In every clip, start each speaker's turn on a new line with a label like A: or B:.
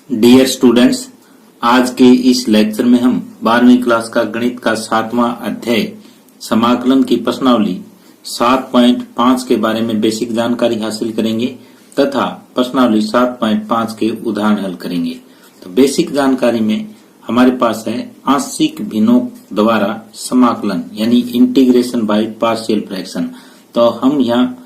A: Dear students, आज के इस लेक्चर में हम 12वीं क्लास का गणित का 7वां अध्याय समाकलन की प्रश्नावली 7.5 के बारे में बेसिक जानकारी हासिल करेंगे तथा प्रश्नावली 7.5 के उदाहरण हल करेंगे। तो बेसिक जानकारी में हमारे पास है आंशिक भिन्नों द्वारा समाकलन यानी इंटीग्रेशन बाय पार्शियल फ्रैक्शन। तो हम यहाँ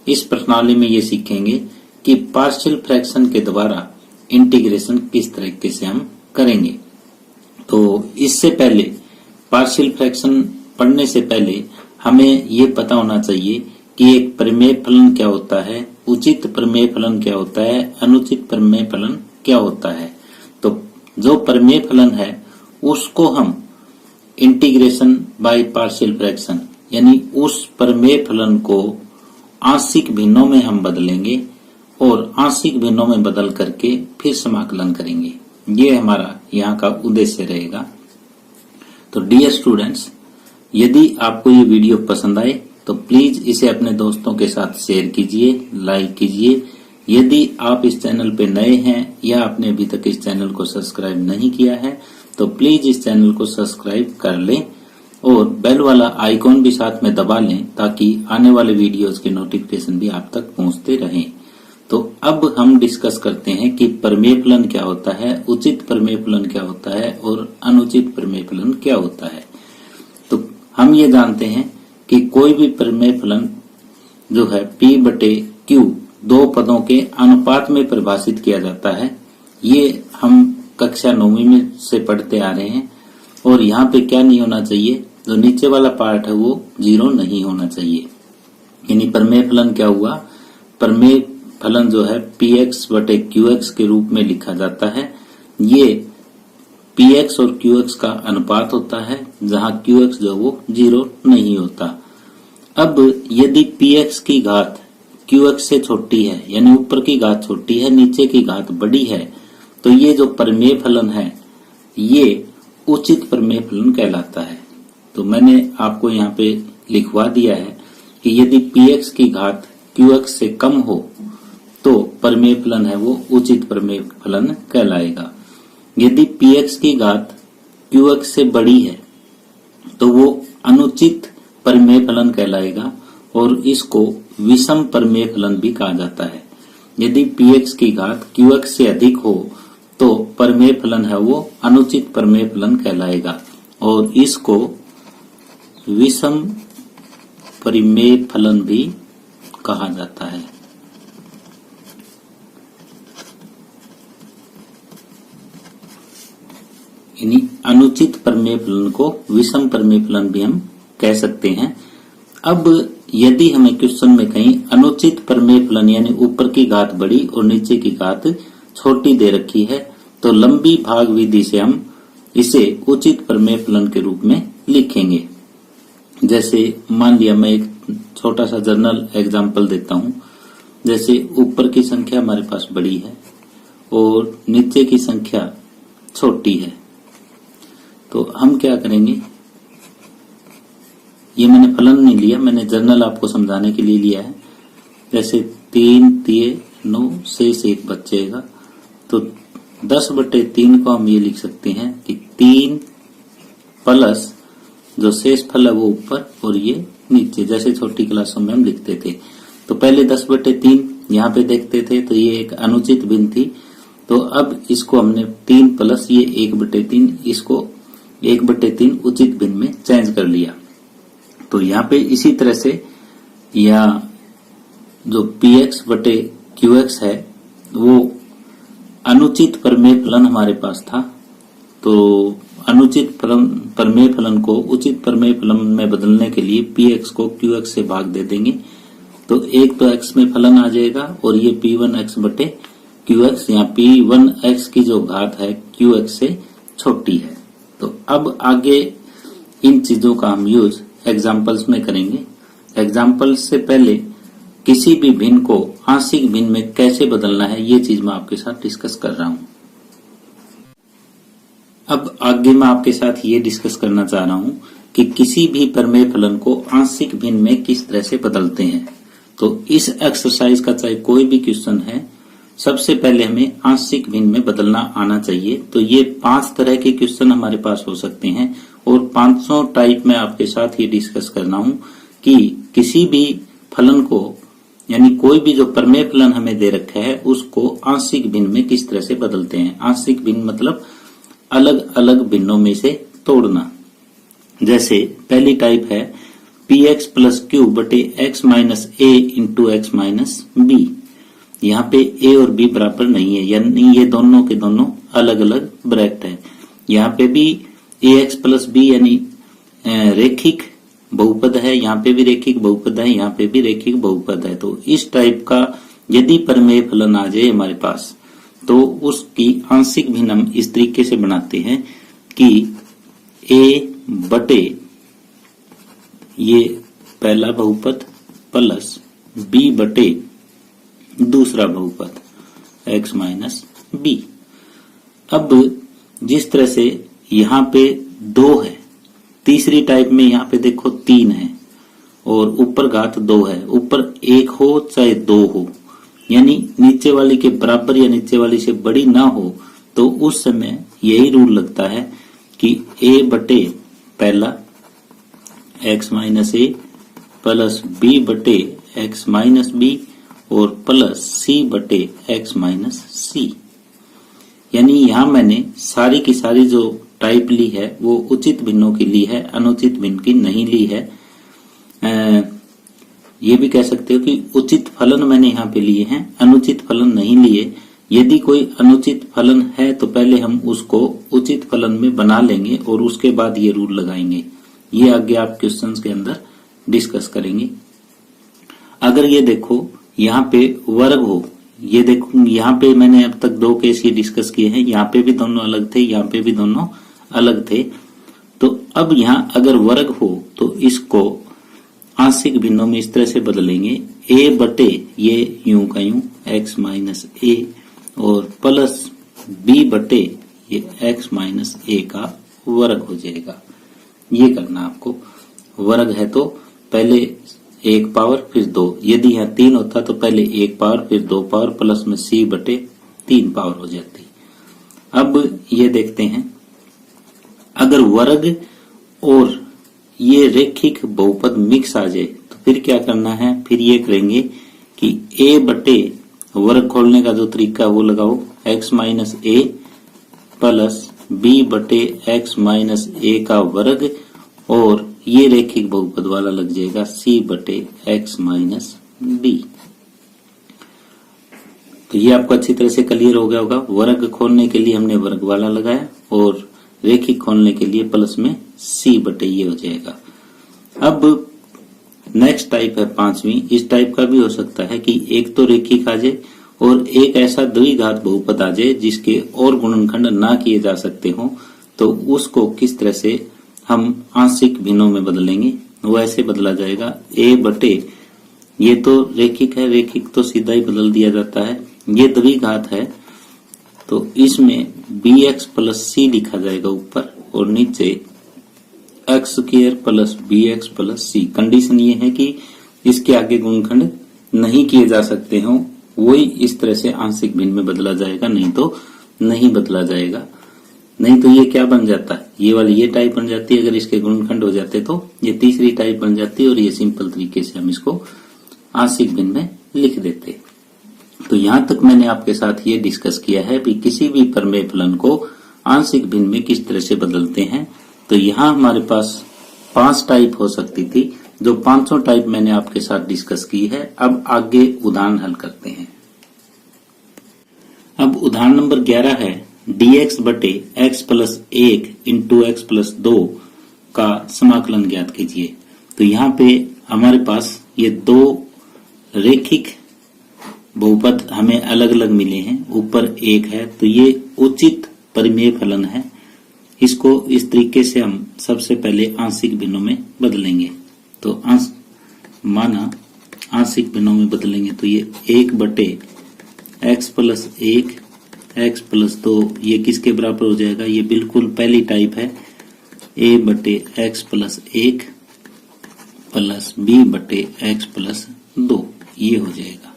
A: इस प्रश्नावली में ये सीखेंगे कि पार्शियल फ्रैक्शन के द्वारा इंटीग्रेशन किस तरीके से हम करेंगे। तो इससे पहले पार्शियल फ्रैक्शन पढ़ने से पहले हमें ये पता होना चाहिए कि एक प्रमेय फलन क्या होता है, उचित प्रमेय फलन क्या होता है, अनुचित प्रमेय फलन क्या होता है। तो जो प्रमेय फलन है उसको हम इंटीग्रेशन बाय पार्शियल फ्रैक्शन यानी उस प्रमेय फलन को आंशिक भिन्नों में हम बदलेंगे और आंशिक भिन्नों में बदल करके फिर समाकलन करेंगे। ये हमारा यहाँ का उद्देश्य रहेगा। तो डियर स्टूडेंट्स, यदि आपको ये वीडियो पसंद आए तो प्लीज इसे अपने दोस्तों के साथ शेयर कीजिए, लाइक कीजिए। यदि आप इस चैनल पे नए हैं या आपने अभी तक इस चैनल को सब्सक्राइब नहीं किया है तो प्लीज इस चैनल को सब्सक्राइब कर लें और बेल वाला आइकॉन भी साथ में दबा लें ताकि आने वाले वीडियोस के नोटिफिकेशन भी आप तक पहुंचते रहें। तो अब हम डिस्कस करते हैं कि प्रमेय फलन क्या होता है, उचित प्रमेय फलन क्या होता है और अनुचित प्रमेय फलन क्या होता है। तो हम ये जानते हैं कि कोई भी प्रमेय फलन जो है P/Q दो पदों के अनुपात में परिभाषित किया जाता है। ये हम कक्षा 9वीं में से पढ़ते आ रहे हैं और यहाँ पे क्या नहीं होना चाहिए, जो नीचे वाला पार्ट है वो 0 नहीं होना चाहिए। यानी प्रमेय फलन क्या हुआ, प्रमेय फलन जो है Px/Qx के रूप में लिखा जाता है। ये Px और Qx का अनुपात होता है जहां Qx जो वो 0 नहीं होता। अब यदि Px की घात Qx से छोटी है यानी ऊपर की घात छोटी है, नीचे की घात बड़ी है, तो ये जो प्रमेय फलन है ये उचित प्रमेय फलन कहलाता है। तो मैंने आपको यहाँ पे लिखवा दिया है कि यदि Px की घात Qx से कम हो तो प्रमेय फलन है वो उचित प्रमेय फलन कहलाएगा। यदि Px की घात Qx से बड़ी है तो वो अनुचित प्रमेय फलन कहलाएगा और इसको विषम प्रमेय फलन भी कहा जाता है। यदि Px की घात Qx से अधिक हो तो प्रमेय फलन है वो अनुचित प्रमेय फलन कहलाएगा और इसको विषम प्रमेय फलन भी कहा जाता है। यानी अनुचित प्रमेय फलन को विषम प्रमेय फलन भी हम कह सकते हैं। अब यदि हमें क्वेश्चन में कहीं अनुचित प्रमेय फलन यानी ऊपर की घात बड़ी और नीचे की घात छोटी दे रखी है तो लंबी भाग विधि से हम इसे उचित प्रमेय फलन के रूप में लिखेंगे। जैसे मान लिया मैं एक छोटा सा जर्नल एग्जाम्पल देता हूं। जैसे ऊपर की संख्या हमारे पास बड़ी है और नीचे की संख्या छोटी है, तो हम क्या करेंगे, ये मैंने फलन नहीं लिया, मैंने जर्नल आपको समझाने के लिए लिया है। जैसे 3 तिये 9 शेष 1 बचेगा, तो 10/3 को हम ये लिख सकते हैं कि 3 प्लस जो शेष फल है वो ऊपर और ये नीचे, जैसे छोटी क्लासों में हम लिखते थे। तो पहले 10/3 यहाँ पे देखते थे तो ये एक अनुचित भिन्न थी। तो अब इसको हमने 3 प्लस ये 1/3 इसको 1/3 उचित भिन्न में चेंज कर लिया। तो यहाँ पे इसी तरह से या जो Px/Qx है वो अनुचित प्रमेय फलन हमारे पास था। तो अनुचित प्रमेय फलन को उचित प्रमेय फलन में बदलने के लिए Px को Qx से भाग दे देंगे तो एक तो x में फलन आ जाएगा और ये P1x/Qx, यहाँ P1x की जो घात है Qx से छोटी है। तो अब आगे इन चीजों का हम यूज एग्जाम्पल्स में करेंगे। एग्जाम्पल्स से पहले किसी भी भिन्न को आंशिक भिन्न में कैसे बदलना है ये चीज मैं आपके साथ डिस्कस कर रहा हूं। अब आगे मैं आपके साथ ये डिस्कस करना चाह रहा हूं कि किसी भी प्रमेय फलन को आंशिक भिन्न में किस तरह से बदलते हैं। तो इस एक्सरसाइज का चाहे कोई भी क्वेश्चन है सबसे पहले हमें आंशिक भिन्न में बदलना आना चाहिए। तो ये 5 तरह के क्वेश्चन हमारे पास हो सकते हैं और 500 टाइप में आपके साथ ये डिस्कस करना हूं कि किसी भी फलन को यानी कोई भी जो प्रमेय फलन हमें दे रखा है उसको आंशिक भिन्न में किस तरह से बदलते हैं। आंशिक भिन्न मतलब अलग अलग भिन्नों में से तोड़ना। जैसे पहली टाइप है px प्लस क्यू बटे x माइनस ए इंटू एक्स माइनस बी। यहाँ पे a और b बराबर नहीं है, यानी ये दोनों के दोनों अलग अलग ब्रैकेट है। यहाँ पे भी ax प्लस b यानी रेखिक बहुपद है, यहाँ पे भी रेखिक बहुपद है, यहाँ पे भी रेखिक बहुपद है। तो इस टाइप का यदि प्रमेय फलन आ जाए हमारे पास तो उसकी आंशिक भिन्न हम इस तरीके से बनाते हैं कि a बटे ये पहला बहुपद प्लस b बटे दूसरा बहुपद x माइनस b। अब जिस तरह से यहाँ पे 2 है, तीसरी टाइप में यहाँ पे देखो 3 है और ऊपर घात 2 है, ऊपर 1 हो चाहे 2 हो, यानी नीचे वाली के बराबर या नीचे वाली से बड़ी ना हो, तो उस समय यही रूल लगता है कि a बटे पहला x माइनस ए प्लस b बटे x माइनस बी और प्लस c बटे x माइनस सी। यानी यहाँ मैंने सारी की सारी जो टाइप ली है वो उचित भिन्नों की ली है, अनुचित भिन्न की नहीं ली है। ये भी कह सकते हो कि उचित फलन मैंने यहाँ पे लिए हैं, अनुचित फलन नहीं लिए। यदि कोई अनुचित फलन है तो पहले हम उसको उचित फलन में बना लेंगे और उसके बाद ये रूल लगाएंगे। ये आगे आप क्वेश्चंस के अंदर डिस्कस करेंगे। अगर ये देखो यहाँ पे वर्ग हो, ये देखो यहाँ पे मैंने अब तक 2 केस ये डिस्कस किए हैं, यहाँ पे भी दोनों अलग थे, यहाँ पे भी दोनों अलग थे। तो अब यहाँ अगर वर्ग हो तो इसको आंशिक भिन्नों में इस तरह से बदलेंगे, a बटे ये यूं का यूं x माइनस ए और प्लस b बटे ये x माइनस ए का वर्ग हो जाएगा। ये करना आपको। वर्ग है तो पहले 1 पावर फिर 2, यदि यहाँ 3 होता तो पहले 1 पावर फिर 2 पावर प्लस में c बटे 3 पावर हो जाती। अब ये देखते हैं अगर वर्ग और ये रेखिक बहुपद मिक्स आ जाए तो फिर क्या करना है। फिर ये करेंगे कि a बटे वर्ग खोलने का जो तरीका वो लगाओ, x माइनस ए प्लस b बटे x माइनस ए का वर्ग और ये रेखिक बहुपद वाला लग जाएगा c बटे x माइनस बी। तो ये आपको अच्छी तरह से क्लियर हो गया होगा। वर्ग खोलने के लिए हमने वर्ग वाला लगाया और रेखिक खोलने के लिए प्लस में c बटे ये हो जाएगा। अब नेक्स्ट टाइप है 5वीं। इस टाइप का भी हो सकता है कि एक तो रेखिक आ जाए और एक ऐसा द्विघात बहुपद आ जाए जिसके और गुणनखंड ना किए जा सकते हो, तो उसको किस तरह से हम आंशिक भिन्नों में बदलेंगे। वो ऐसे बदला जाएगा a बटे ये तो रेखिक है, रेखिक तो सीधा ही बदल दिया जाता है, ये द्विघात है तो इसमें bx प्लस c लिखा जाएगा ऊपर और नीचे x square plus bx plus c। Condition ये है कि इसके आगे गुणनखंड नहीं किए जा सकते हो, वही इस तरह से आंशिक भिन्न में बदला जाएगा, नहीं तो नहीं बदला जाएगा। नहीं तो ये क्या बन जाता है, ये वाली ये टाइप बन जाती है। अगर इसके गुणनखंड हो जाते तो ये तीसरी टाइप बन जाती है और ये सिंपल तरीके से हम इसको आंशिक भिन्न में लिख देते। तो यहाँ तक मैंने आपके साथ ये डिस्कस किया है कि किसी भी प्रमेय फलन को आंशिक भिन्न में किस तरह से बदलते हैं। तो यहाँ हमारे पास 5 टाइप हो सकती थी, जो 500 टाइप मैंने आपके साथ डिस्कस की है। अब आगे उदाहरण हल करते हैं। अब उदाहरण नंबर 11 है dx बटे x plus 1 into x plus 2 का समाकलन ज्ञात कीजिए। तो यहाँ पे हमारे पास ये 2 रेखिक बहुपद हमें अलग अलग मिले हैं, ऊपर 1 है तो ये उचित परिमेय फलन है। इसको इस तरीके से हम सबसे पहले आंशिक भिन्नों में बदलेंगे। तो माना आंशिक भिन्नों में बदलेंगे तो ये 1 बटे x प्लस 1 x प्लस 2 ये किसके बराबर हो जाएगा, ये बिल्कुल पहली टाइप है a बटे x प्लस 1 प्लस b बटे x प्लस 2 ये हो जाएगा।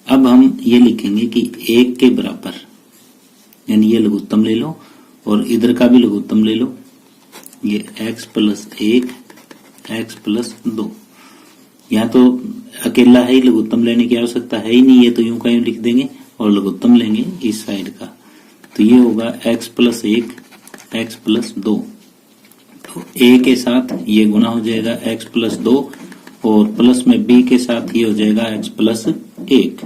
A: अब हम ये लिखेंगे कि 1 के बराबर, यानी ये लघुत्तम ले लो और इधर का भी लघुत्तम ले लो, ये x प्लस 1 x प्लस 2। यहाँ तो अकेला है ही, लघुत्तम लेने की आवश्यकता है ही नहीं, ये तो यूं का यूं लिख देंगे और लघुत्तम लेंगे इस साइड का, तो ये होगा x प्लस 1 x प्लस 2। तो a के साथ ये गुना हो जाएगा x प्लस 2 और प्लस में b के साथ ये हो जाएगा x प्लस 1।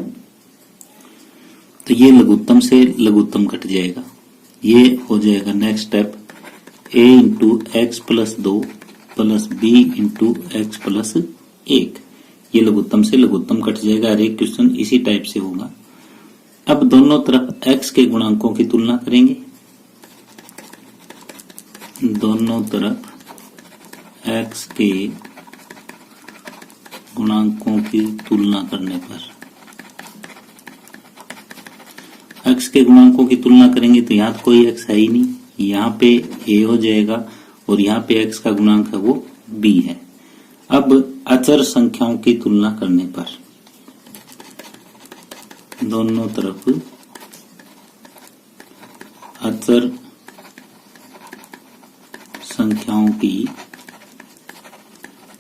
A: तो ये लघुत्तम से लघुत्तम कट जाएगा, ये हो जाएगा next step a into x plus 2 plus b into x plus 1। ये लघुत्तम से लघुत्तम कट जाएगा। हर एक क्वेश्चन इसी टाइप से होगा। अब दोनों तरफ x के गुणांकों की तुलना करेंगे। दोनों तरफ x के गुणांकों की तुलना करने पर, x के गुणांकों की तुलना करेंगे तो यहाँ कोई x है ही नहीं, यहाँ पे a हो जाएगा और यहाँ पे x का गुणांक है वो b है। अब अचर संख्याओं की तुलना करने पर, दोनों तरफ अचर संख्याओं की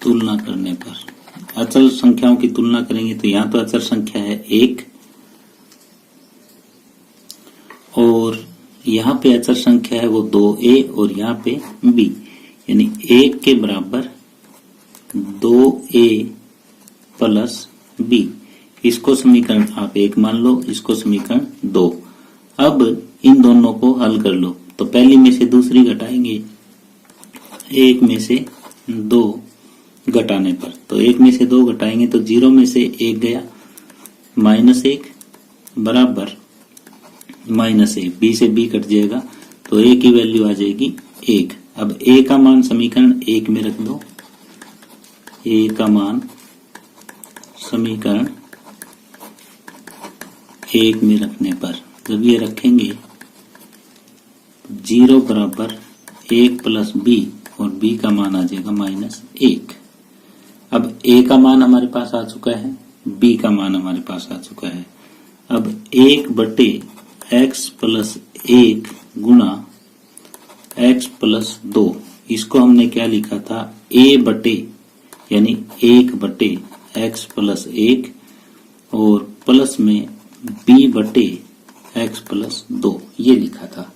A: तुलना करने पर, अचर संख्याओं की तुलना करेंगे तो यहाँ तो अचर संख्या है 1 और यहाँ पे अचर संख्या है वो 2a और यहाँ पे b, यानी 1 के बराबर 2a प्लस b। इसको समीकरण आप 1 मान लो, इसको समीकरण 2। अब इन दोनों को हल कर लो तो पहली में से दूसरी घटाएंगे, 1 में से 2 घटाने पर, तो 1 में से 2 घटाएंगे तो 0 में से 1 गया, -1 बराबर -1, b से b कट जाएगा तो a की वैल्यू आ जाएगी 1। अब a का मान समीकरण 1 में रख दो, a का मान समीकरण 1 में रखने पर जब ये रखेंगे 0 बराबर 1 प्लस b और b का मान आ जाएगा -1। अब a का मान हमारे पास आ चुका है, b का मान हमारे पास आ चुका है। अब 1 बटे x प्लस 1 गुना x प्लस 2, इसको हमने क्या लिखा था, a बटे यानी 1 बटे x प्लस 1 और प्लस में b बटे x प्लस 2 ये लिखा था।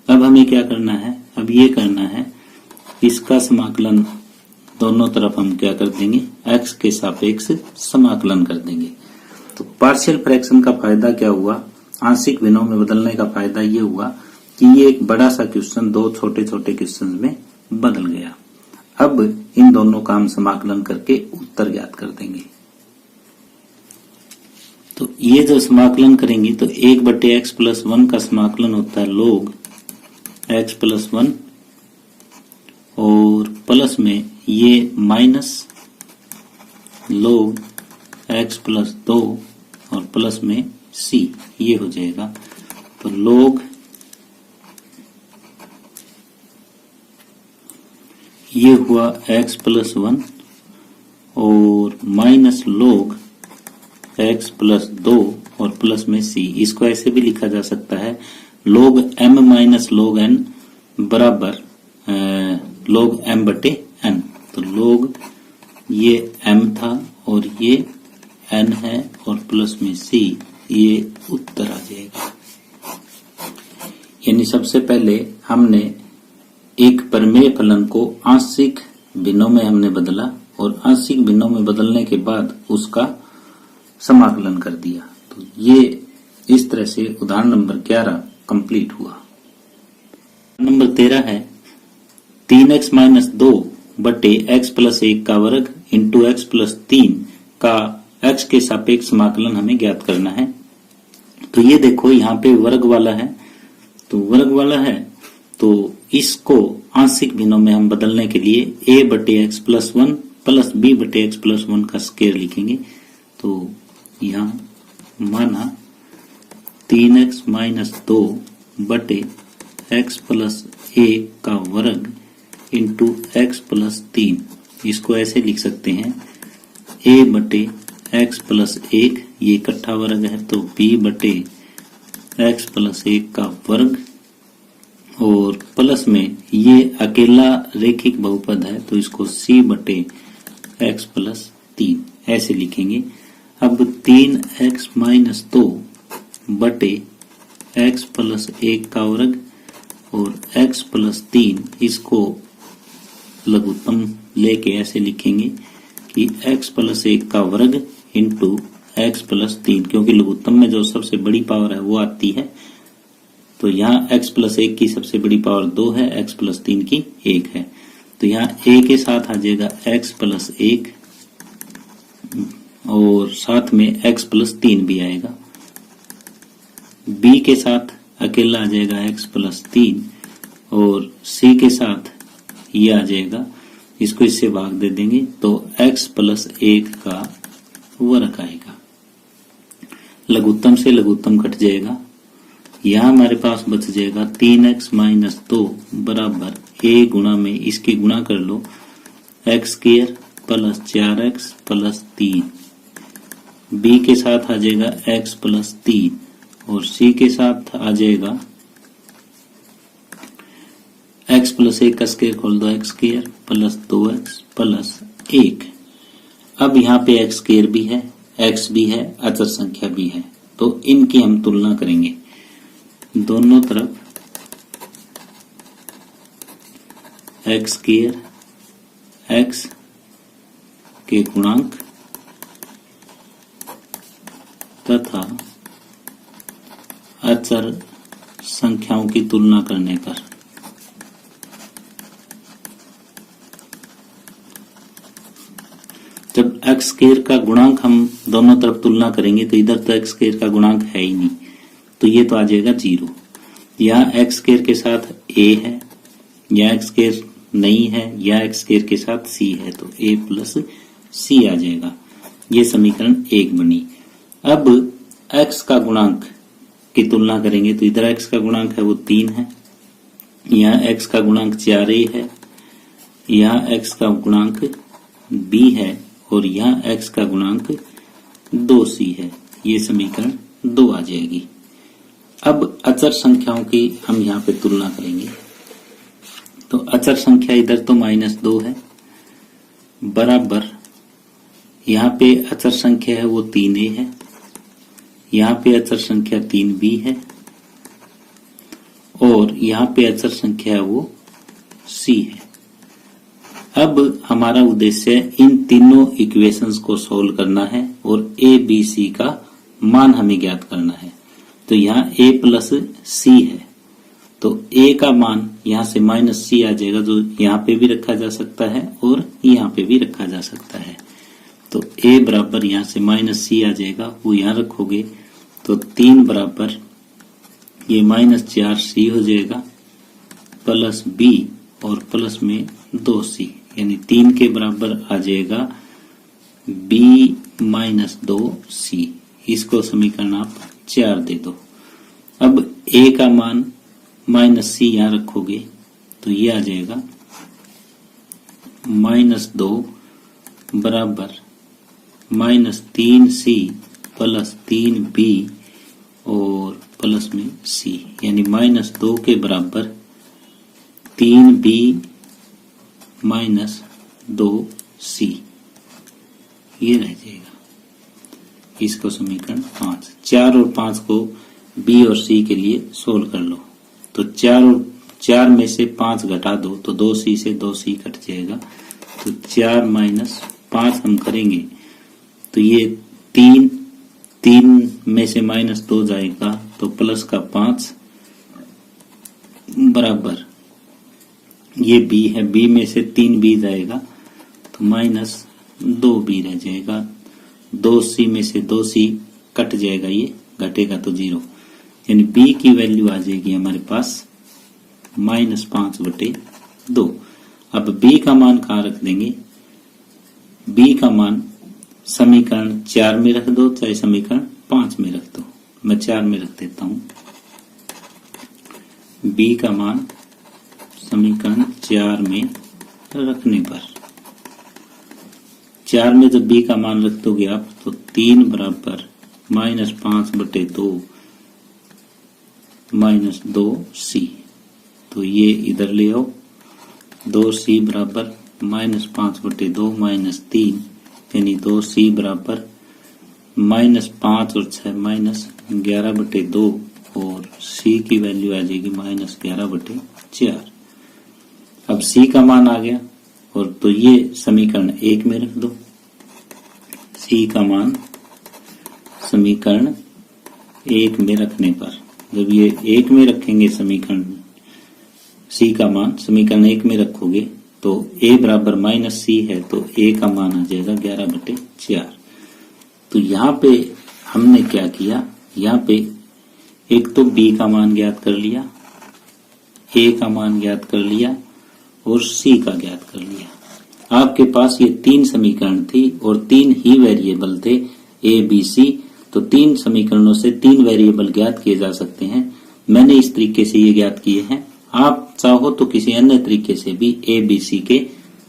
A: अब हमें क्या करना है, अब ये करना है इसका समाकलन, दोनों तरफ हम क्या कर देंगे, x के सापेक्ष समाकलन कर देंगे। तो पार्शियल फ्रैक्शन का फायदा क्या हुआ, आंशिक भिन्नों में बदलने का फायदा ये हुआ कि ये एक बड़ा सा क्वेश्चन 2 छोटे छोटे क्वेश्चन में बदल गया। अब इन दोनों का हम समाकलन करके उत्तर ज्ञात कर देंगे। तो ये जो समाकलन करेंगे तो 1 बटे एक्स प्लस 1 का समाकलन होता है log x प्लस 1 और प्लस में ये माइनस log x प्लस 2 और प्लस में c, ये हो जाएगा। तो log ये हुआ x प्लस 1 और माइनस log x प्लस 2 और प्लस में c। इसको ऐसे भी लिखा जा सकता है log m minus log n बराबर log m बटे n। तो log ये m था और ये n है और प्लस में c, ये उत्तर आ जाएगा। यानी सबसे पहले हमने एक प्रमेय फलन को आंशिक भिन्नों में हमने बदला और आंशिक भिन्नों में बदलने के बाद उसका समाकलन कर दिया। तो ये इस तरह से उदाहरण नंबर 11 कंप्लीट हुआ। नंबर 13 है 3x माइनस 2 बटे x प्लस 1 का वर्ग इंटू एक्स प्लस 3 का x के सापेक्ष समाकलन हमें ज्ञात करना है। तो ये देखो यहाँ पे वर्ग वाला है, तो वर्ग वाला है तो इसको आंशिक भिन्नों में हम बदलने के लिए a बटे एक्स प्लस 1 प्लस b बटे एक्स प्लस 1 का स्क्वायर लिखेंगे। तो यहाँ माना 3x माइनस 2 बटे एक्स प्लस 1 का वर्ग इंटू एक्स प्लस 3, इसको ऐसे लिख सकते हैं a बटे एक्स प्लस 1, ये इकट्ठा वर्ग है तो b बटे x प्लस 1 का वर्ग, और प्लस में ये अकेला रेखिक बहुपद है तो इसको c बटे x प्लस 3 ऐसे लिखेंगे। अब 3x माइनस 2 बटे x प्लस 1 का वर्ग और x प्लस 3 इसको लघुत्तम लेके ऐसे लिखेंगे कि x प्लस 1 का वर्ग इंटू x प्लस 3, क्योंकि लघुत्तम में जो सबसे बड़ी पावर है वो आती है, तो यहाँ x प्लस 1 की सबसे बड़ी पावर 2 है, x प्लस 3 की 1 है, तो यहाँ a के साथ आ जाएगा x प्लस 1 और साथ में x प्लस 3 भी आएगा। b के साथ अकेला आ जाएगा x प्लस 3 और c के साथ ये आ जाएगा, इसको इससे भाग दे देंगे तो x प्लस 1 का वर्ग आएगा। लघुत्तम से लघुत्तम कट जाएगा, यहाँ हमारे पास बच जाएगा 3x माइनस 2 बराबर a गुणा में इसके गुणा कर लो x square plus 4x plus 3, b के साथ आ जाएगा x प्लस 3 और c के साथ आ जाएगा x प्लस 1 का स्क्वायर खोल दो x square plus 2x plus 1। अब यहाँ पे x स्क्वायर भी है, x भी है, अचर संख्या भी है, तो इनकी हम तुलना करेंगे। दोनों तरफ x स्क्वायर x के गुणांक तथा अचर संख्याओं की तुलना करने पर जब x स्क्वायर का गुणांक हम दोनों तरफ तुलना करेंगे तो इधर तो x स्क्वायर का गुणांक है ही नहीं, तो ये तो आ जाएगा 0। यहाँ x स्क्वायर के साथ a है, या x स्क्वायर नहीं है, या x स्क्वायर के साथ c है, तो a प्लस c आ जाएगा। ये समीकरण 1 बनी। अब x का गुणांक की तुलना करेंगे तो इधर x का गुणांक है वो 3 है, यहाँ x का गुणांक 4a है, यहाँ x का गुणांक b है और यहाँ x का गुणांक 2c है। ये समीकरण 2 आ जाएगी। अब अचर संख्याओं की हम यहाँ पे तुलना करेंगे, तो अचर संख्या इधर तो -2 है बराबर यहाँ पे अचर संख्या है वो 3a है, यहाँ पे अचर संख्या 3b है और यहाँ पे अचर संख्या है वो c है। अब हमारा उद्देश्य इन तीनों इक्वेशंस को सोल्व करना है और a b c का मान हमें ज्ञात करना है। तो यहाँ a प्लस c है तो a का मान यहाँ से माइनस c आ जाएगा, जो यहाँ पे भी रखा जा सकता है और यहाँ पे भी रखा जा सकता है। तो a बराबर यहाँ से माइनस c आ जाएगा, वो यहाँ रखोगे तो 3 बराबर ये -4c हो जाएगा प्लस b और प्लस में 2c, यानी 3 के बराबर आ जाएगा b माइनस 2c। इसको समीकरण आप 4 दे दो। अब a का मान -c यहाँ रखोगे तो ये आ जाएगा -2 बराबर -3c प्लस 3b और प्लस में c, यानी -2 के बराबर 3b माइनस 2c ये रह जाएगा। इसको समीकरण 5, 4 और 5 को b और c के लिए सोल्व कर लो। तो 4 में से 5 घटा दो तो 2c से 2c कट जाएगा, तो 4 माइनस 5 हम करेंगे तो ये 3 में से -2 जाएगा तो प्लस का 5 बराबर ये b है, b में से 3b जाएगा तो -2b रह जाएगा। 2c में से 2c कट जाएगा, ये घटेगा तो 0, यानी b की वैल्यू आ जाएगी हमारे पास -5/2। अब b का मान कहाँ रख देंगे? b का मान समीकरण 4 में रख दो, चाहे समीकरण 5 में रख दो। मैं 4 में रख देता हूं। b का मान समीकरण 4 में रखने पर 4 में जब b का मान रख दोगे आप तो 3 बराबर -5/2 -2c। तो ये इधर ले आओ, 2c बराबर -5/2 -3 यानी 2c बराबर -5 और 6 -11/2 और c की वैल्यू आ जाएगी -11/4। अब c का मान आ गया और तो ये समीकरण 1 में रख दो। c का मान समीकरण 1 में रखने पर, जब ये 1 में रखेंगे समीकरण c का मान समीकरण 1 में रखोगे तो a बराबर -c है तो a का मान आ जाएगा 11/4। तो यहाँ पे हमने क्या किया, यहाँ पे एक तो b का मान ज्ञात कर लिया, a का मान ज्ञात कर लिया और c का ज्ञात कर लिया। आपके पास ये 3 समीकरण थी और 3 ही वेरिएबल थे a b c, तो 3 समीकरणों से 3 वेरिएबल ज्ञात किए जा सकते हैं। मैंने इस तरीके से ये ज्ञात किए हैं, आप चाहो तो किसी अन्य तरीके से भी a b c के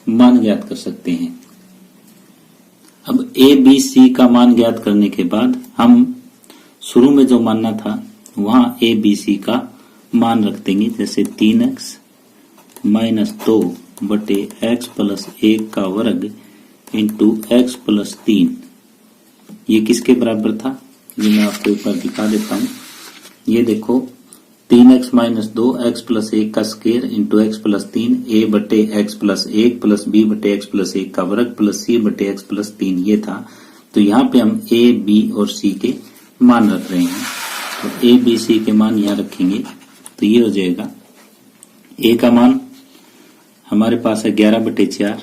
A: मान ज्ञात कर सकते हैं। अब a b c का मान ज्ञात करने के बाद हम शुरू में जो मानना था वहां a b c का मान रख देंगे, जैसे 3x - 2 बटे x प्लस 1 का वर्ग इंटू x प्लस 3। ये किसके बराबर था, ये मैं आपको एक बार दिखा देता हूं। ये देखो 3x - 2 x प्लस 1 का square into x plus 3 a बटे x प्लस 1 प्लस b बटे x प्लस 1 का वर्ग प्लस c बटे x प्लस 3 ये था। तो यहाँ पे हम a b और c के मान रख रहे हैं, तो a b c के मान यहाँ रखेंगे तो ये हो जाएगा a का मान हमारे पास है 11/4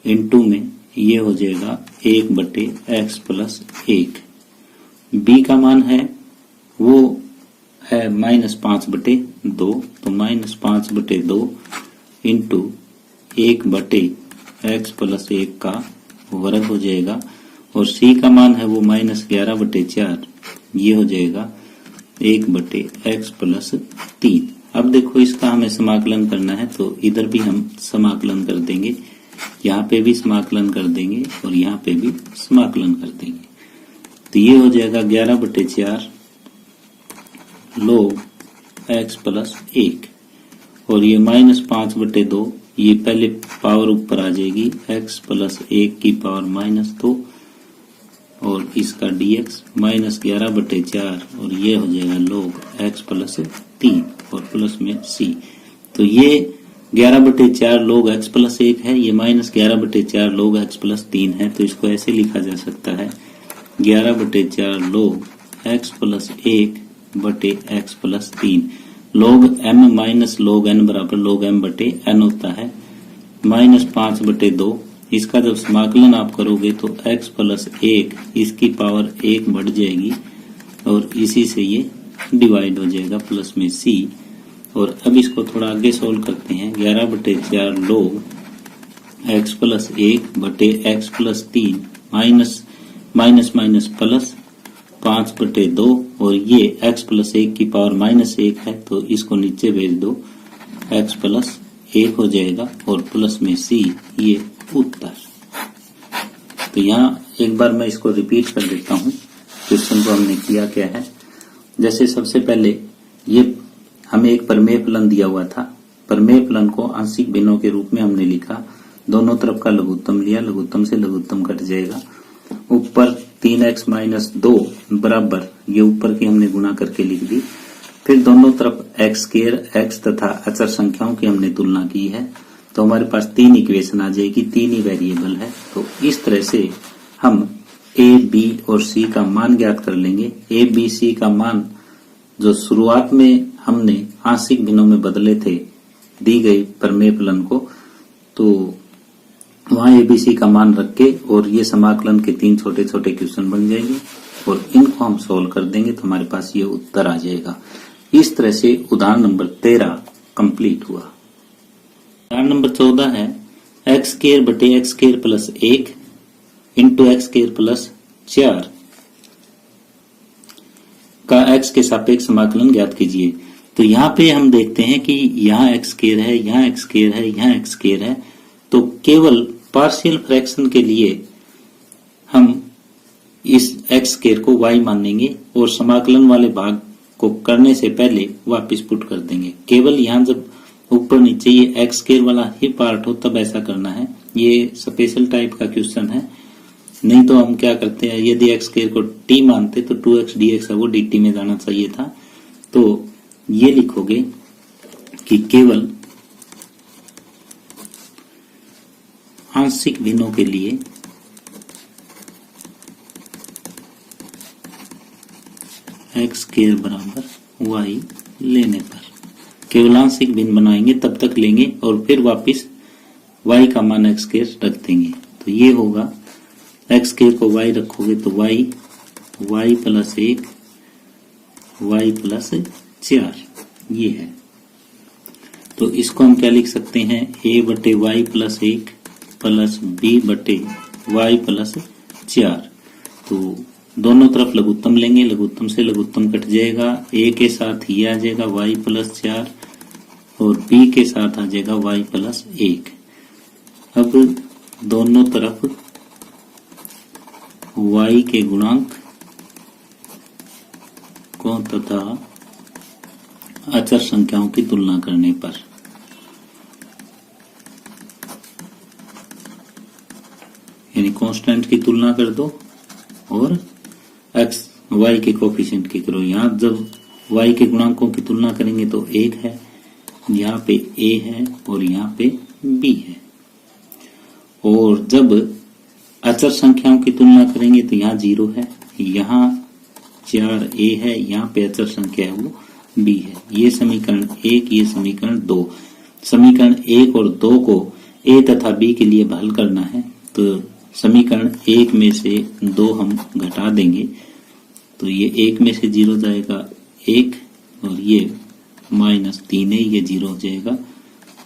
A: इंटू में ये हो जाएगा 1/x प्लस 1। b का मान है वो है -5/2, तो -5/2 इंटू 1/x प्लस 1 का वर्ग हो जाएगा और c का मान है वो -11/4, ये हो जाएगा 1/x प्लस 3। अब देखो इसका हमें समाकलन करना है तो इधर भी हम समाकलन कर देंगे, यहाँ पे भी समाकलन कर देंगे और यहाँ पे भी समाकलन कर देंगे। तो ये हो जाएगा 11/4 log x प्लस 1 और ये -5/2, ये पहले पावर ऊपर आ जाएगी x प्लस 1 की पावर -2 और इसका dx -11/4 और ये हो जाएगा log x प्लस 3 और प्लस में c। तो ये 11/4 log x प्लस 1 है, ये -11/4 log x प्लस 3 है। तो इसको ऐसे लिखा जा सकता है 11/4 log x प्लस 1 बटे x plus 3। log m minus log n बराबर log m बटे n होता है, -5/2। इसका जब समाकलन आप करोगे तो x प्लस 1 इसकी पावर 1 बढ़ जाएगी और इसी से ये डिवाइड हो जाएगा प्लस में c। और अब इसको थोड़ा आगे सोल्व करते हैं, 11/4 log x प्लस 1 बटे x प्लस 3 माइनस प्लस 5/2 और ये x प्लस 1 की पावर -1 है तो इसको नीचे भेज दो, x प्लस 1 हो जाएगा और प्लस में c, ये उत्तर। तो यहाँ एक बार मैं इसको रिपीट कर देता हूँ, क्वेश्चन को हमने किया क्या है। जैसे सबसे पहले ये हमें एक प्रमेय फलन दिया हुआ था, प्रमेय फलन को आंशिक भिन्नों के रूप में हमने लिखा, दोनों तरफ का लघुत्तम लिया, लघुत्तम से लघुत्तम कट जाएगा। ऊपर 3x - 2 बराबर ये ऊपर की हमने गुणा करके लिख दी, फिर दोनों तरफ x² x तथा अचर संख्याओं की हमने तुलना की है, तो हमारे पास 3 इक्वेशन आ जाएगी, 3 ही वेरिएबल है। तो इस तरह से हम a b और c का मान ज्ञात कर लेंगे। a b c का मान जो शुरुआत में हमने आंशिक भिन्नों में बदले थे दी गई प्रमेय फलन को, तो वहां एबीसी का मान रख के और ये समाकलन के 3 छोटे छोटे क्वेश्चन बन जाएंगे और इनको हम सोल्व कर देंगे तो हमारे पास ये उत्तर आ जाएगा। इस तरह से उदाहरण नंबर 13 कंप्लीट हुआ। उदाहरण नंबर 14 है x² बटे x² plus 1 into x² plus 4 का x के सापेक्ष समाकलन ज्ञात कीजिए। तो यहाँ पे हम देखते हैं कि यहाँ x² है, यहाँ x² है, यहाँ x² है, तो केवल पार्शियल फ्रैक्शन के लिए हम इस एक्स स्क्वायर को y मानेंगे और समाकलन वाले भाग को करने से पहले वापस पुट कर देंगे। केवल यहाँ जब ऊपर नीचे ये एक्स स्क्वायर वाला ही पार्ट हो तब ऐसा करना है। ये स्पेशल टाइप का क्वेश्चन है, नहीं तो हम क्या करते हैं, यदि एक्स स्क्वायर को t मानते तो 2x dx है वो dt में जाना चाहिए था। तो ये लिखोगे कि केवल आंशिक भिन्नों के लिए एक्स स्क्वायर बराबर वाई लेने पर, केवल आंशिक भिन्न बनाएंगे तब तक लेंगे और फिर वापस y का मान एक्स स्क्वायर रख देंगे। तो ये होगा एक्स स्क्वायर को y रखोगे तो y प्लस 1 y प्लस 4 ये है। तो इसको हम क्या लिख सकते हैं, a बटे y प्लस 1 प्लस b बटे y प्लस 4। तो दोनों तरफ लघुत्तम लेंगे, लघुत्तम से लघुत्तम कट जाएगा, a के साथ ये आ जाएगा y प्लस 4 और b के साथ आ जाएगा y प्लस 1। अब दोनों तरफ y के गुणांक को तथा अचर संख्याओं की तुलना करने पर यानी कांस्टेंट की तुलना कर दो और एक्स वाई के कोफिशिएंट की करो। यहाँ जब y के गुणांकों की तुलना करेंगे तो 1 है, यहाँ पे a है और यहाँ पे b है। और जब अचर संख्याओं की तुलना करेंगे तो यहाँ 0 है, यहाँ 4a है, यहाँ पे अचर संख्या है वो b है। ये समीकरण 1, ये समीकरण 2। समीकरण 1 और 2 को a तथा b के लिए हल करना है। तो समीकरण 1 में से 2 हम घटा देंगे तो ये 1 में से 0 जाएगा 1 और ये -3 है, ये 0 हो जाएगा।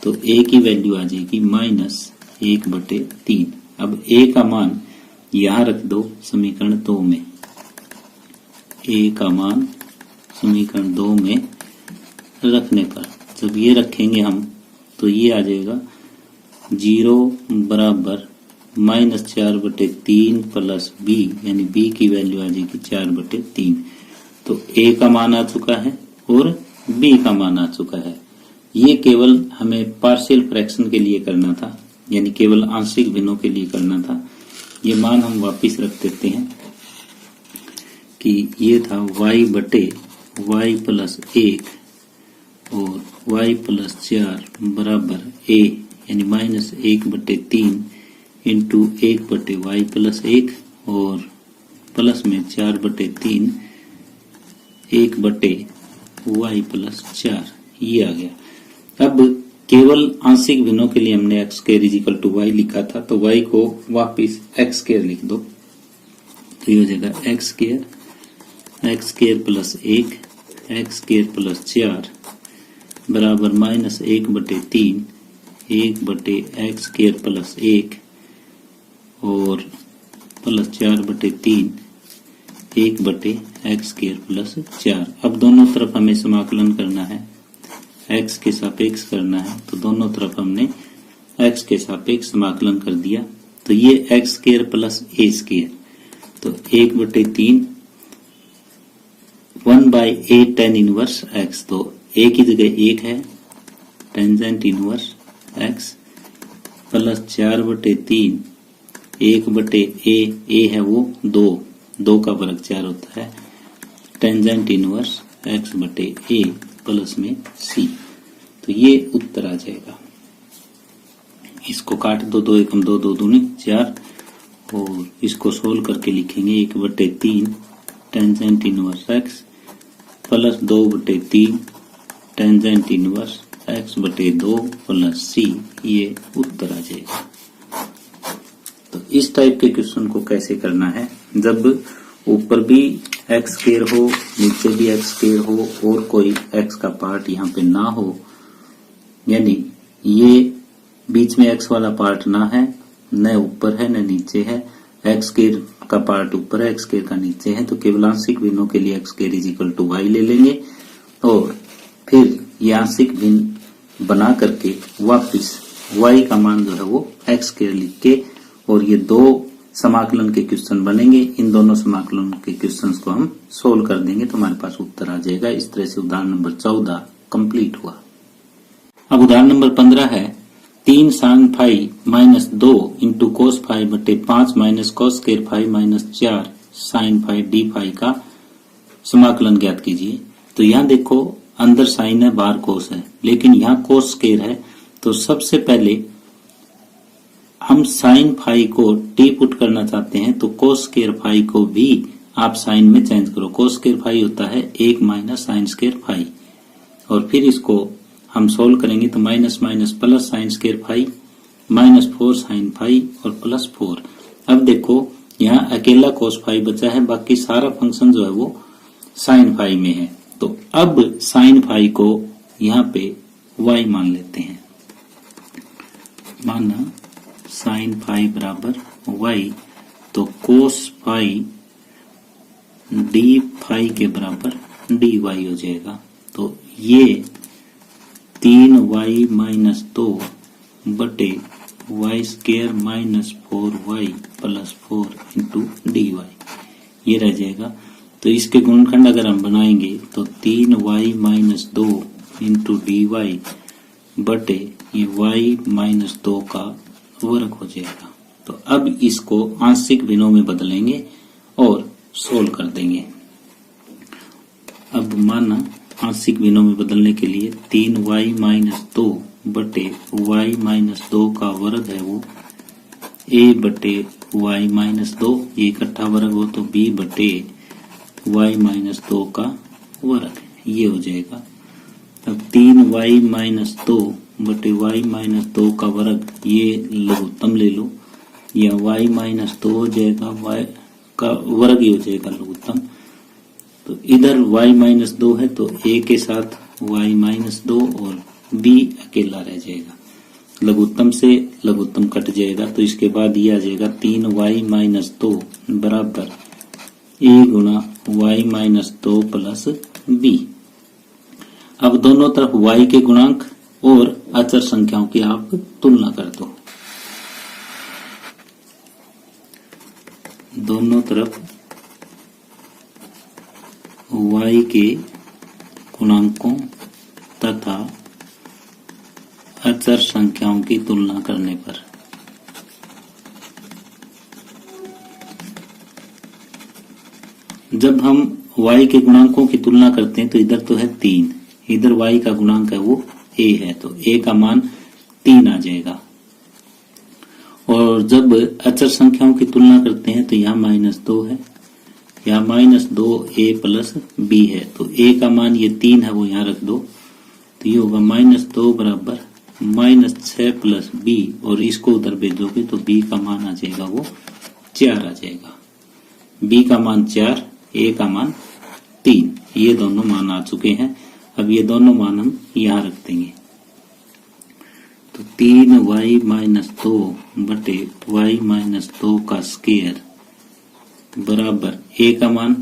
A: तो a की वैल्यू आ जाएगी -1/3। अब a का मान यहाँ रख दो समीकरण 2 में, a का मान समीकरण 2 में रखने पर जब ये रखेंगे हम तो ये आ जाएगा 0 बराबर -4/3 प्लस b, यानी b की वैल्यू आ जाएगी 4/3। तो a का मान आ चुका है और b का मान आ चुका है। ये केवल हमें पार्शियल फ्रैक्शन के लिए करना था, यानी केवल आंशिक भिन्नों के लिए करना था। ये मान हम वापस रख देते हैं कि ये था y बटे y प्लस 1 और y प्लस 4 बराबर a, यानी -1/3 इंटू 1/y प्लस 1 और प्लस में 4/3 1/y प्लस 4 ये आ गया। अब केवल आंशिक भिन्नों के लिए हमने x square is equal to y लिखा था, तो y को वापिस x स्क्वायर लिख दो तो ये हो जाएगा x square plus 1 x square plus 4 बराबर -1/3 1/x स्क्वायर प्लस 1 और प्लस 4/3 1/x स्क्वायर प्लस 4। अब दोनों तरफ हमें समाकलन करना है, x के सापेक्ष करना है, तो दोनों तरफ हमने x के सापेक्ष समाकलन कर दिया। तो ये x square plus a square, तो 1/3 1/a tan इनवर्स x, तो a की जगह 1 है, tangent inverse x plus 4/3 1/a है वो 2 का वर्ग 4 होता है, टेंजेंट इनवर्स x/a प्लस में c। तो ये उत्तर आ जाएगा। इसको काट दो, 2 एकम 2 2 दूनी 4 और इसको सोल्व करके लिखेंगे 1/3 tangent inverse x plus 2/3 tangent inverse x/2 plus c, ये उत्तर आ जाएगा। तो इस टाइप के क्वेश्चन को कैसे करना है, जब ऊपर भी एक्स स्क्वायर हो, नीचे भी एक्स स्क्वायर हो और कोई एक्स का पार्ट यहाँ पे ना हो, यानी ये बीच में एक्स वाला पार्ट ना है, न ऊपर है न नीचे है, एक्स स्क्वायर का पार्ट ऊपर है, एक्स स्क्वायर का नीचे है, तो केवल आंशिक भिन्नों के लिए X square is equal to Y ले लेंगे और फिर ये आंशिक भिन्न बना करके वापिस y का मान जो है वो x स्क्वायर लिख के और ये 2 समाकलन के क्वेश्चन बनेंगे। इन दोनों समाकलन के क्वेश्चंस को हम सोल्व कर देंगे तो हमारे पास उत्तर आ जाएगा। इस तरह से उदाहरण नंबर 14 कंप्लीट हुआ। अब उदाहरण नंबर 15 है 3 sin phi minus 2 into cos phi बटे 5 minus cos square phi minus 4 sine phi D phi का समाकलन ज्ञात कीजिए। तो यहाँ देखो अंदर साइन है बाहर कोस है, लेकिन यहाँ कोस स्क्वायर है। तो सबसे पहले हम साइन फाई को टी पुट करना चाहते हैं तो कोस स्क्वायर फाई को भी आप साइन में चेंज करो। कोस स्क्वायर फाई होता है 1 माइनस साइन स्क्वायर फाई, और फिर इसको हम सोल्व करेंगे तो minus minus plus sine square phi minus 4 sine phi और प्लस 4। अब देखो यहाँ अकेला कोस फाई बचा है, बाकी सारा फंक्शन जो है वो साइन फाई में है। तो अब साइन फाई को यहाँ पे y मान लेते हैं। माना साइन फाई बराबर y, तो कोस फाई डी फाई के बराबर डी वाई हो जाएगा। तो ये 3y माइनस 2 बटे Y square minus 4y plus 4 into D Y ये रह जाएगा। तो इसके गुणनखंड अगर हम बनाएंगे तो 3y minus 2 into D Y बटे ये y माइनस 2 का वर्ग हो जाएगा। तो अब इसको आंशिक भिन्नों में बदलेंगे और सोल्व कर देंगे। अब माना आंशिक भिन्नों में बदलने के लिए 3y माइनस 2 बटे y माइनस 2 का वर्ग है वो a बटे y माइनस 2, ये इकट्ठा वर्ग हो तो b बटे y माइनस 2 का वर्ग ये हो जाएगा। अब 3y माइनस 2 बटे y माइनस 2 का वर्ग ये लघुत्तम ले लो, या y माइनस 2 हो जाएगा, y का वर्ग ही हो जाएगा लघुत्तम। तो इधर y माइनस 2 है तो a के साथ y माइनस 2 और b अकेला रह जाएगा। लघुत्तम से लघुत्तम कट जाएगा तो इसके बाद ये आ जाएगा 3y माइनस 2 बराबर a गुणा y माइनस 2 प्लस b। अब दोनों तरफ y के गुणांक और अचर संख्याओं की आप तुलना कर दो। दोनों तरफ y के गुणांकों तथा अचर संख्याओं की तुलना करने पर जब हम y के गुणांकों की तुलना करते हैं तो इधर तो है 3, इधर y का गुणांक है वो a है, तो a का मान 3 आ जाएगा। और जब अचर संख्याओं की तुलना करते हैं तो यहाँ माइनस 2 है, यहाँ माइनस 2a प्लस b है, तो a का मान ये 3 है वो यहाँ रख दो, तो ये होगा माइनस 2 बराबर माइनस 6 प्लस b, और इसको उधर भेजोगे तो b का मान आ जाएगा वो 4 आ जाएगा। b का मान 4, a का मान 3, ये दोनों मान आ चुके हैं। अब ये दोनों मान हम यहाँ रख देंगे। तो 3y माइनस 2 बटे y माइनस 2 का स्क्वायर बराबर a का मान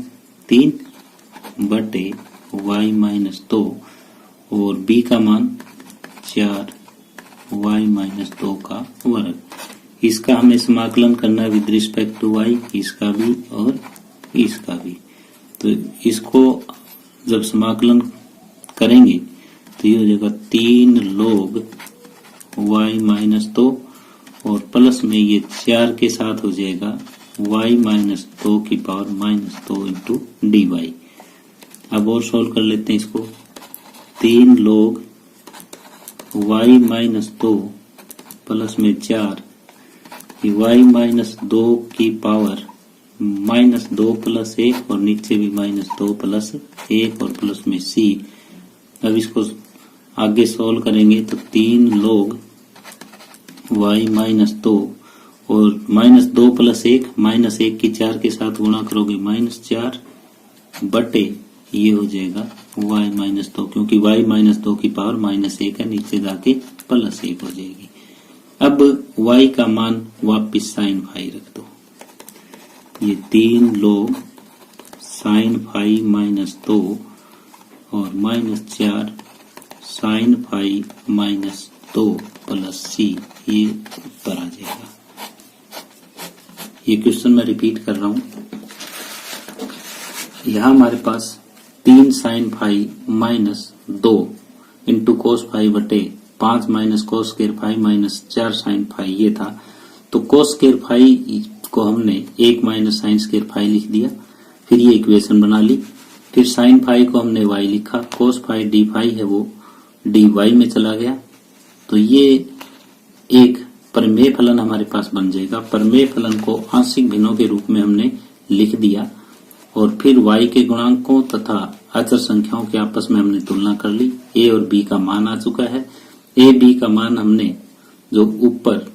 A: 3 बटे y माइनस 2 और b का मान 4 y माइनस 2 का वर्ग। इसका हमें समाकलन करना है विद रिस्पेक्ट टू y, इसका भी और इसका भी। तो इसको जब समाकलन करेंगे तो ये हो जाएगा 3 log y माइनस 2 और प्लस में ये 4 के साथ हो जाएगा y माइनस 2 की power minus 2 into D Y. अब और सोल्व कर लेते हैं इसको। 3 log y माइनस 2 प्लस में 4, y माइनस 2 की पावर माइनस 2 प्लस 1 और नीचे भी माइनस 2 प्लस 1 और प्लस में c। अब इसको आगे सोल्व करेंगे तो 3 log y माइनस 2 और माइनस 2 प्लस 1 माइनस 1 की 4 के साथ गुणा करोगे माइनस 4 बटे ये हो जाएगा y माइनस 2, क्योंकि y माइनस 2 की पावर माइनस 1 है, नीचे जाके प्लस 1 हो जाएगी। अब y का मान वापिस साइन फाई रख दो। ये 3 log साइन फाई माइनस 2 और minus 4 sine phi minus 2 plus c, ये उत्तर आ जाएगा। ये क्वेश्चन मैं रिपीट कर रहा हूं। यहां हमारे पास 3 sine phi minus 2 into cos phi बटे 5 minus cos square phi minus 4 sine phi ये था। तो कोस स्क्वायर फाई को हमने 1 माइनस साइन स्क्वायर फाई लिख दिया, फिर ये इक्वेशन बना ली। फिर साइन फाई को हमने y लिखा, कोस फाई डी फाई है वो डी वाई में चला गया। तो ये एक प्रमेय फलन हमारे पास बन जाएगा। प्रमेय फलन को आंशिक भिन्नों के रूप में हमने लिख दिया और फिर y के गुणांकों तथा अचर संख्याओं के आपस में हमने तुलना कर ली। a और b का मान आ चुका है। a b का मान हमने जो ऊपर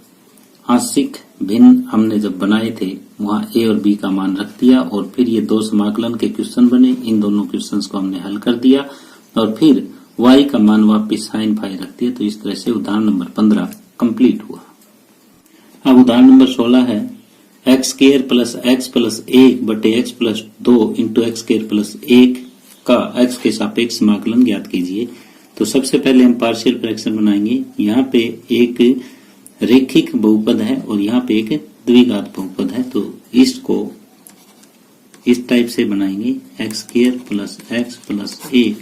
A: आंशिक भिन्न हमने जब बनाए थे वहां a और b का मान रख दिया और फिर ये दो समाकलन के क्वेश्चन बने। इन दोनों क्वेश्चंस को हमने हल कर दिया और फिर y का मान वापस साइन फाई रख दिया। तो इस तरह से उदाहरण नंबर 15 कंप्लीट हुआ। अब उदाहरण नंबर 16 है x square plus x plus 1 बटे x plus 2 into x square plus 1 का एक्स के सापेक्ष समाकलन ज्ञात कीजिए। तो सबसे पहले हम पार्शियल फ्रैक्शन बनाएंगे। यहाँ पे एक रेखिक बहुपद है और यहाँ पे एक द्विघात बहुपद है। तो इसको इस टाइप से बनाएंगे, एक्स स्क्वायर प्लस 1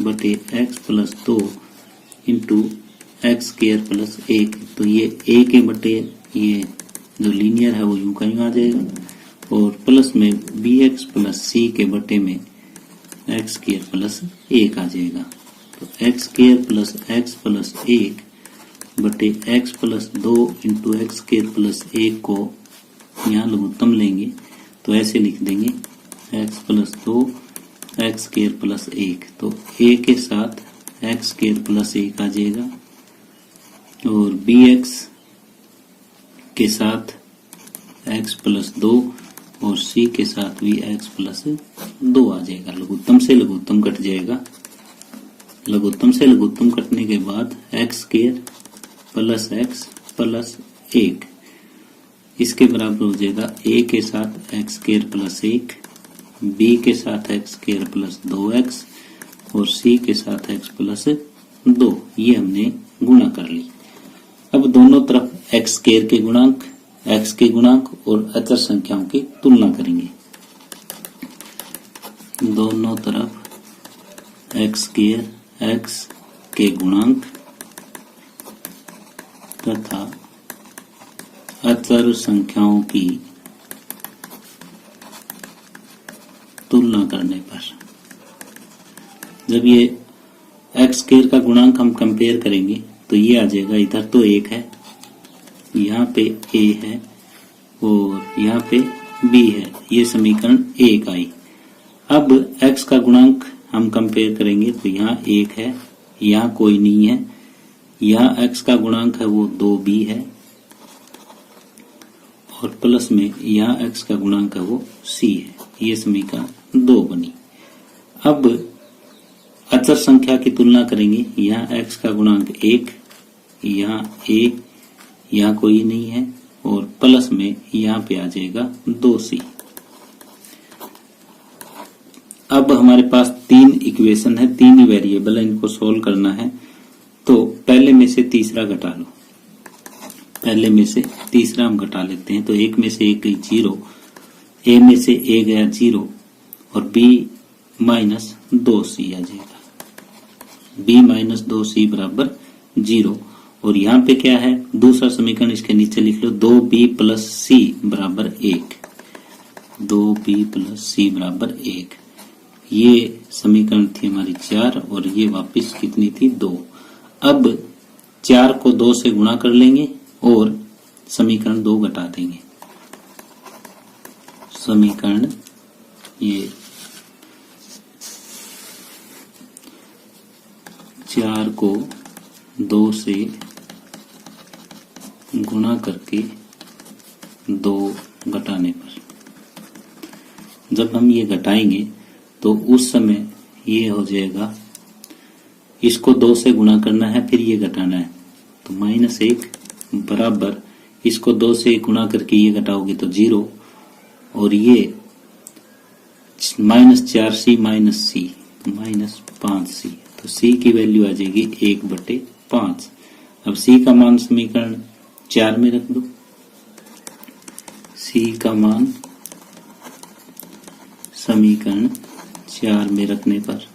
A: बटे x plus 2 into x square plus 1। तो ये a के बटे ये जो लीनियर है वो यूं का यूं आ जाएगा और प्लस में bx प्लस c के बटे में एक्स स्क्वायर प्लस 1 आ जाएगा। तो एक्स स्क्वायर प्लस 1 बटे x plus 2 into x square plus 1 को यहाँ लघुत्तम लेंगे तो ऐसे लिख देंगे x plus 2 x square plus 1। तो a के साथ एक्स स्क्वायर प्लस 1 आ जाएगा और bx के साथ x प्लस 2 और c के साथ भी x प्लस 2 आ जाएगा। लघुत्तम से लघुत्तम कट जाएगा। लघुत्तम से लघुत्तम कटने के बाद x square plus x plus 1 इसके बराबर हो जाएगा a के साथ एक्स स्क्वायर प्लस 1, b के साथ एक्स स्क्वायर प्लस 2x और c के साथ x प्लस 2। ये हमने गुणा कर ली। अब दोनों तरफ एक्स स्क्वायर के गुणांक, एक्स के गुणांक और अचर संख्याओं की तुलना करेंगे। दोनों तरफ एक्स स्क्वायर एक्स के गुणांक तथा अचर संख्याओं की तुलना करने पर जब ये एक्स स्क्वायर का गुणांक हम कंपेयर करेंगे तो ये आ जाएगा, इधर तो 1 है, यहाँ पे a है और यहाँ पे b है। ये समीकरण 1 आई। अब x का गुणांक हम कंपेयर करेंगे तो यहाँ 1 है, यहाँ कोई नहीं है। यहाँ x का गुणांक है वो 2b है और प्लस में यहाँ x का गुणांक है वो c है। ये समीकरण 2 बनी। अब अचर संख्या की तुलना करेंगे। यहाँ x का गुणांक 1, यहाँ a, यहाँ कोई नहीं है और प्लस में यहाँ पे आ जाएगा 2c। अब हमारे पास 3 इक्वेशन है, 3 ही वेरिएबल है, इनको सोल्व करना है। तो पहले में से तीसरा घटा लो। पहले में से तीसरा हम घटा लेते हैं। तो 1 में से 1 गई 0, a में से a गया 0 और b माइनस 2c आ जाएगा। b माइनस 2c बराबर 0 और यहाँ पे क्या है, दूसरा समीकरण इसके नीचे लिख लो, 2b प्लस c बराबर 1। 2b प्लस c बराबर 1। ये समीकरण थी हमारी 4 और ये वापस कितनी थी, 2। अब 4 को 2 से गुणा कर लेंगे और समीकरण 2 घटा देंगे। समीकरण ये 4 को 2 से गुणा करके 2 घटाने पर जब हम ये घटाएंगे तो उस समय ये हो जाएगा, इसको 2 से गुणा करना है फिर ये घटाना है। तो -1 बराबर इसको 2 से गुणा करके ये घटाओगे तो 0 और ये -4c माइनस c -5c। तो c की वैल्यू आ जाएगी 1/5। अब c का मान समीकरण 4 में रख दो। सी का मान समीकरण 4 में रखने पर,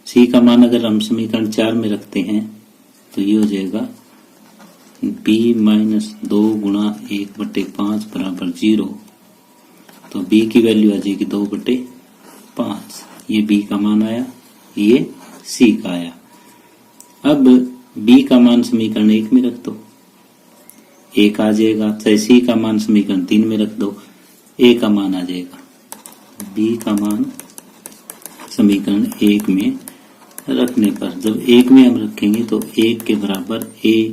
A: सी का मान अगर हम समीकरण 4 में रखते हैं तो ये हो जाएगा b माइनस 2 गुणा 1/5 बराबर 0। तो b की वैल्यू आ जाएगी 2/5। ये b का मान आया, ये c का आया। अब b का मान समीकरण 1 में रख दो, 1 आ जाएगा। चाहे c का मान समीकरण 3 में रख दो, a का मान आ जाएगा। b का मान समीकरण 1 में रखने पर, जब 1 में हम रखेंगे तो 1 के बराबर a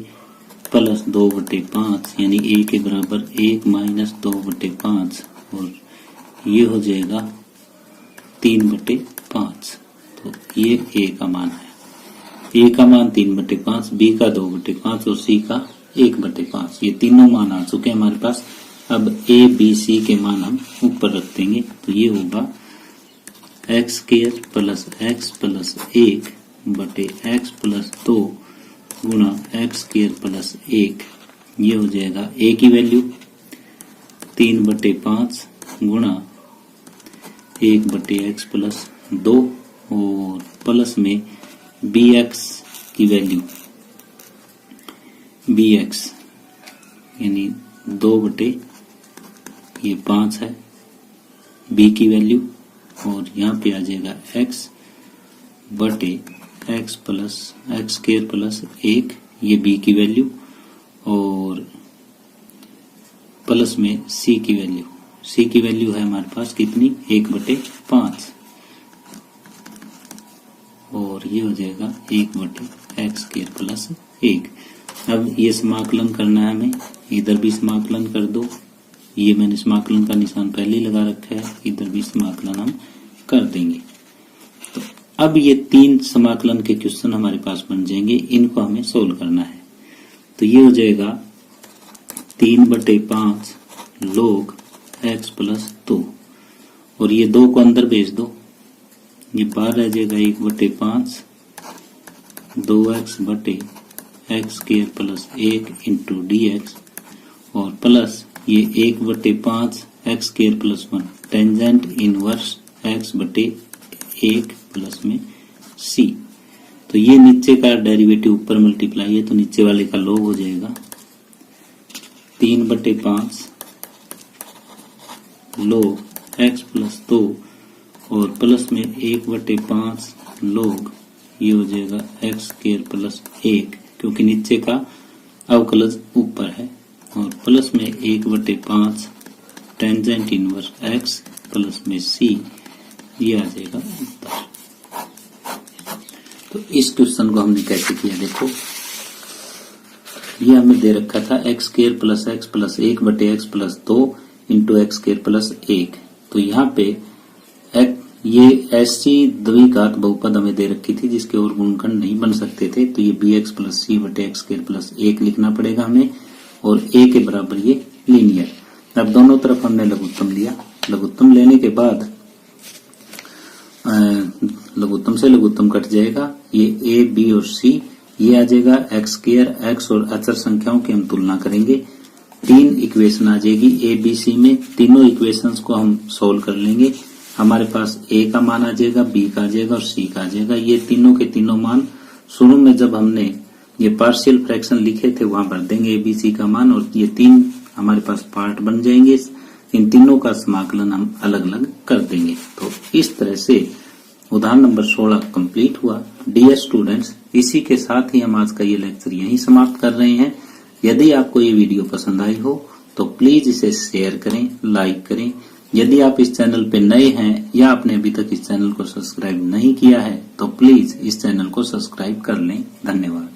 A: प्लस 2/5 यानी a के बराबर 1 माइनस 2/5 और ये हो जाएगा 3/5। तो ये a का मान है। a का मान 3/5, b का 2/5 और c का 1/5। ये तीनों मान आ चुके हैं हमारे पास। अब a b c के मान हम ऊपर रख देंगे तो ये होगा x² प्लस x प्लस 1 बटे x प्लस 2 गुणा x² प्लस 1। ये हो जाएगा a की वैल्यू 3/5 गुणा 1/x प्लस 2 और प्लस में bx की वैल्यू bx यानी 2/5 है b की वैल्यू, और यहाँ पे आ जाएगा x बटे x प्लस x² प्लस 1 ये b की वैल्यू, और प्लस में c की वैल्यू। c की वैल्यू है हमारे पास कितनी, 1/5 और ये हो जाएगा 1/x² प्लस 1। अब ये समाकलन करना है हमें, इधर भी समाकलन कर दो। ये मैंने समाकलन का निशान पहले ही लगा रखा है, इधर भी समाकलन हम कर देंगे। तो अब ये 3 समाकलन के क्वेश्चन हमारे पास बन जाएंगे, इनको हमें सोल्व करना है। तो ये हो जाएगा 3/5 log x प्लस 2 और ये 2 को अंदर भेज दो, ये बाहर रह जाएगा 1/5 2x बटे x² प्लस 1 इंटू dx और प्लस ये 1/5 x² plus 1 tangent inverse x बटे 1 प्लस में c। तो ये नीचे का डेरिवेटिव ऊपर मल्टीप्लाई है तो नीचे वाले का log हो जाएगा 3/5 log x प्लस 2 और प्लस में 1/5 log ये हो जाएगा x² प्लस 1 क्योंकि नीचे का अवकलज ऊपर है, और प्लस में 1/5 टेंजेंट इनवर्स x प्लस में c ये आ जाएगा उत्तर। तो इस क्वेश्चन को हमने कैसे किया देखो, ये हमें दे रखा था x² प्लस x प्लस 1 बटे x plus 2 into x² plus 1। तो यहाँ पे ये ऐसी द्विघात बहुपद हमें दे रखी थी जिसके और गुणनखंड नहीं बन सकते थे, तो ये bx प्लस c बटे x² प्लस 1 लिखना पड़ेगा हमें, और a के बराबर ये लीनियर। अब दोनों तरफ हमने लघुत्तम लिया, लघुत्तम लेने के बाद लघुत्तम से लघुत्तम कट जाएगा, ये a b और c ये आ जाएगा x², x और अचर संख्याओं की हम तुलना करेंगे। 3 इक्वेशन आ जाएगी a b c में, तीनों इक्वेशंस को हम सोल्व कर लेंगे। हमारे पास a का मान आ जाएगा, b का आ जाएगा और c का आ जाएगा। ये तीनों के तीनों मान शुरू में जब हमने ये पार्शियल फ्रैक्शन लिखे थे वहां भर देंगे a b c का मान, और ये 3 हमारे पास पार्ट बन जाएंगे। इन तीनों का समाकलन हम अलग अलग कर देंगे। तो इस तरह से उदाहरण नंबर 16 कंप्लीट हुआ। डियर स्टूडेंट्स, इसी के साथ ही हम आज का ये लेक्चर यहीं समाप्त कर रहे हैं। यदि आपको ये वीडियो पसंद आई हो तो प्लीज इसे शेयर करें, लाइक करें। यदि आप इस चैनल पे नए हैं या आपने अभी तक इस चैनल को सब्सक्राइब नहीं किया है तो प्लीज इस चैनल को सब्सक्राइब कर लें। धन्यवाद।